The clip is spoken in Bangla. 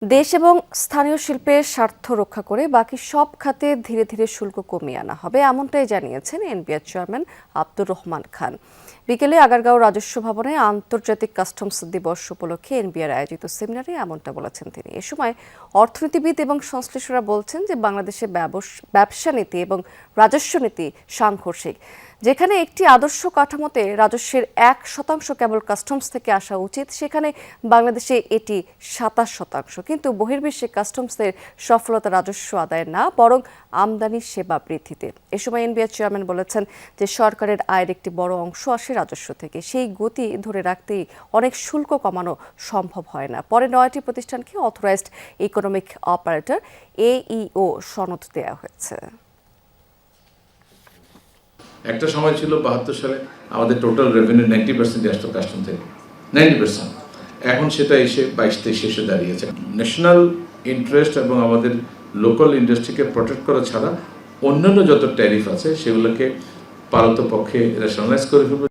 দেশ এবং স্থানীয় শিল্পের স্বার্থ রক্ষা করে বাকি সব খাতে ধীরে ধীরে শুল্ক কমিয়ে আনা হবে, এমনটাই জানিয়েছেন এনবিআর চেয়ারম্যান আব্দুর রহমান খান। বিকেলে আগারগাঁও রাজস্ব ভবনে আন্তর্জাতিক কাস্টমস দিবস উপলক্ষে এনবিআর আয়োজিত সেমিনারে এমনটা বলেছেন তিনি। এ সময় অর্থনীতিবিদ এবং সংশ্লিষ্টরা বলছেন যে বাংলাদেশে ব্যবসা নীতি এবং রাজস্ব নীতি সাংঘর্ষিক, যেখানে একটি আদর্শ কাঠামোতে রাজস্বের 1% কেবল কাস্টমস থেকে আসা উচিত, সেখানে বাংলাদেশে এটি 27%। কিন্তু বহির্বিশ্বে কাস্টমসের সফলতা রাজস্ব আদায় না, বরং আমদানি সেবা বৃদ্ধিতে। এ সময় এনবিআর চেয়ারম্যান বলেছেন যে সরকারের আয়ের একটি বড় অংশ আসে রাজস্ব থেকে, সেই গতি ধরে রাখতেই অনেক শুল্ক কমানো সম্ভব হয় না। পরে 9টি প্রতিষ্ঠানকে অথরাইজড ইকোনমিক অপারেটর AEO সনদ দেওয়া হয়েছে। একটা সময় ছিল 72 সালে আমাদের টোটাল রেভিনিউ 90% আসতো কাস্টম থেকে, 90%। এখন সেটা এসে 22-23 এসে দাঁড়িয়েছে। ন্যাশনাল ইন্টারেস্ট এবং আমাদের লোকাল ইন্ডাস্ট্রিকে প্রোটেক্ট করা ছাড়া অন্যান্য যত ট্যারিফ আছে সেগুলোকে পারতপক্ষে রেশনালাইজ করে ফেলবে।